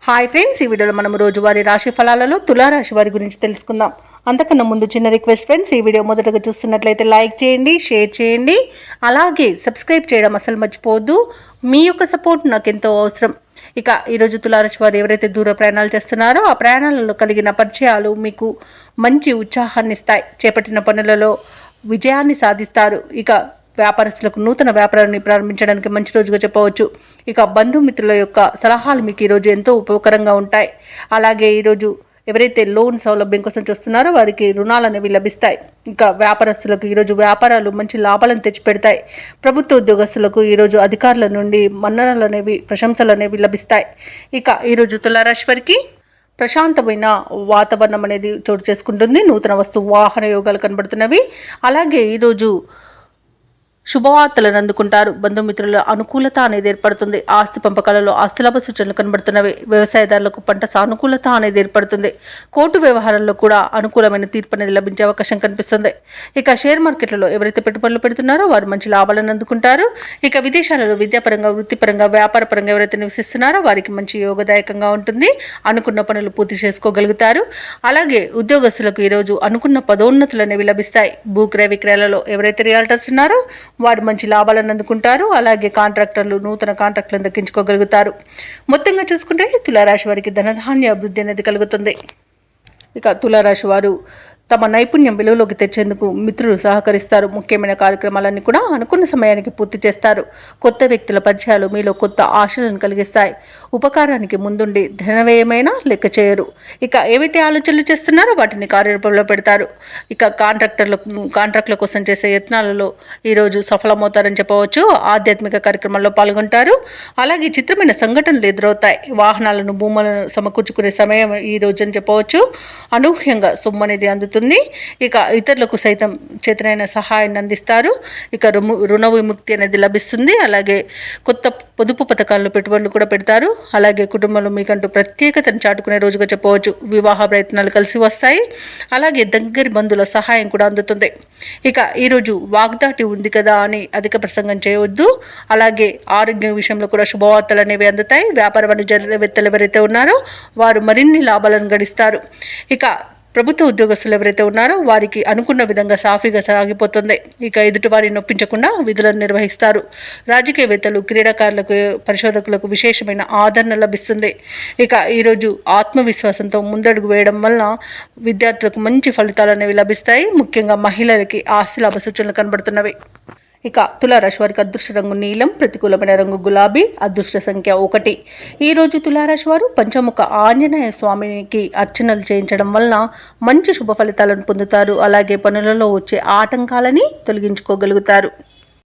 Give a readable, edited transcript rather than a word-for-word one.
Hi friends, ఈ వీడియోలో మనం రోజువారీ రాశి ఫలాలలో తులారాశి వారి గురించి తెలుసుకుందాం. అంతకన్నా ముందు చిన్న రిక్వెస్ట్ ఫ్రెండ్స్, ఈ వీడియో మొదటగా చూస్తున్నట్లయితే లైక్ చేయండి, షేర్ చేయండి, అలాగే సబ్స్క్రైబ్ చేయడం అసలు మర్చిపోవద్దు. మీ యొక్క సపోర్ట్ నాకు ఎంతో అవసరం. ఇక ఈరోజు తులారాశి వారు ఎవరైతే దూర ప్రయాణాలు చేస్తున్నారో ఆ ప్రయాణాలలో కలిగిన పరిచయాలు మీకు మంచి ఉత్సాహాన్ని ఇస్తాయి. చేపట్టిన పనులలో విజయాన్ని సాధిస్తారు. ఇక వ్యాపారస్తులకు నూతన వ్యాపారాన్ని ప్రారంభించడానికి మంచి రోజుగా చెప్పవచ్చు. ఇక బంధుమిత్రుల యొక్క సలహాలు మీకు ఈరోజు ఎంతో ఉపయోగకరంగా ఉంటాయి. అలాగే ఈరోజు ఎవరైతే లోన్ సౌలభ్యం కోసం చూస్తున్నారో వారికి రుణాలు అనేవి లభిస్తాయి. ఇంకా వ్యాపారస్తులకు ఈరోజు వ్యాపారాలు మంచి లాభాలను తెచ్చిపెడతాయి. ప్రభుత్వ ఉద్యోగస్తులకు ఈరోజు అధికారుల నుండి మన్ననలు అనేవి, ప్రశంసలు అనేవి లభిస్తాయి. ఇక ఈరోజు తులారాశి వారికి ప్రశాంతమైన వాతావరణం అనేది చోటు చేసుకుంటుంది. నూతన వస్తు వాహన యోగాలు కనబడుతున్నవి. అలాగే ఈరోజు శుభవార్తలను అందుకుంటారు. బంధుమిత్రుల అనుకూలత అనేది ఏర్పడుతుంది. ఆస్తి పంపకాలలో ఆస్తిలాభ సూచనలు కనబడుతున్నవి. వ్యవసాయదారులకు పంట సానుకూలత అనేది ఏర్పడుతుంది. కోర్టు వ్యవహారాల్లో కూడా అనుకూలమైన తీర్పు అనేది లభించే అవకాశం కనిపిస్తుంది. ఇక షేర్ మార్కెట్లలో ఎవరైతే పెట్టుబడులు పెడుతున్నారో వారు మంచి లాభాలను అందుకుంటారు. ఇక విదేశాలలో విద్యాపరంగా, వృత్తిపరంగా, వ్యాపారపరంగా ఎవరైతే నివసిస్తున్నారో వారికి మంచి యోగదాయకంగా ఉంటుంది. అనుకున్న పనులు పూర్తి చేసుకోగలుగుతారు. అలాగే ఉద్యోగస్తులకు ఈరోజు అనుకున్న పదోన్నతులు అనేవి లభిస్తాయి. భూక్రయ విక్రయాలలో ఎవరైతే రియాల్టర్స్ ఉన్నారో వారు మంచి లాభాలను అందుకుంటారు. అలాగే కాంట్రాక్టర్లు నూతన కాంట్రాక్టులను దక్కించుకోగలుగుతారు. మొత్తంగా చూసుకుంటే తులారాశి వారికి ధనధాన్య అభివృద్ధి అనేది కలుగుతుంది. ఇక తులారాశి వారు తమ నైపుణ్యం వెలుగులోకి తెచ్చేందుకు మిత్రులు సహకరిస్తారు. ముఖ్యమైన కార్యక్రమాలన్నీ కూడా అనుకున్న సమయానికి పూర్తి చేస్తారు. కొత్త వ్యక్తుల పరిచయాలు మీలో కొత్త ఆశలను కలిగిస్తాయి. ఉపకారానికి ముందుండి ధనవ్యయమైనా లెక్క చేయరు. ఇక ఏవైతే ఆలోచనలు చేస్తున్నారో వాటిని కార్యరూపంలో పెడతారు. ఇక కాంట్రాక్టుల కోసం చేసే యత్నాలలో ఈరోజు సఫలమవుతారని చెప్పవచ్చు. ఆధ్యాత్మిక కార్యక్రమాల్లో పాల్గొంటారు. అలాగే చిత్రమైన సంఘటనలు ఎదురవుతాయి. వాహనాలను, భూములను సమకూర్చుకునే సమయం ఈ రోజు అని చెప్పవచ్చు. అనూహ్యంగా సొమ్ము అనేది అందుతుంది. ఇక ఇతరులకు సైతం చేతనైన సహాయాన్ని అందిస్తారు. ఇక రుణ విముక్తి అనేది లభిస్తుంది. అలాగే కొత్త పొదుపు పథకాలను పెట్టుబడులు కూడా పెడతారు. అలాగే కుటుంబంలో మీకంటూ ప్రత్యేకతను చాటుకునే రోజుగా చెప్పవచ్చు. వివాహ ప్రయత్నాలు కలిసి వస్తాయి. అలాగే దగ్గరి బంధువుల సహాయం కూడా అందుతుంది. ఇక ఈరోజు వాగ్దాటి ఉంది కదా అని అధిక ప్రసంగం చేయవద్దు. అలాగే ఆరోగ్యం విషయంలో కూడా శుభవార్తలు అనేవి అందుతాయి. వ్యాపార వాణిజ్యవేత్తలు ఎవరైతే ఉన్నారో వారు మరిన్ని లాభాలను గడిస్తారు. ఇక ప్రభుత్వ ఉద్యోగస్తులు ఎవరైతే ఉన్నారో వారికి అనుకున్న విధంగా సాఫీగా సాగిపోతుంది. ఇక ఎదుటి వారిని నొప్పించకుండా విధులను నిర్వహిస్తారు. రాజకీయవేత్తలు, క్రీడాకారులకు, పరిశోధకులకు విశేషమైన ఆదరణ లభిస్తుంది. ఇక ఈరోజు ఆత్మవిశ్వాసంతో ముందడుగు వేయడం వలన విద్యార్థులకు మంచి ఫలితాలు అనేవి లభిస్తాయి. ముఖ్యంగా మహిళలకి ఆస్తి లాభ సూచనలు కనబడుతున్నవి. ఇక తులారాశి వారికి అదృష్ట రంగు నీలం, ప్రతికూలమైన రంగు గులాబీ, అదృష్ట సంఖ్య 1. ఈరోజు తులారాశి వారు పంచముఖ ఆంజనేయ స్వామికి అర్చనలు చేయించడం వలన మంచి శుభ ఫలితాలను పొందుతారు. అలాగే పనులలో వచ్చే ఆటంకాలని తొలగించుకోగలుగుతారు.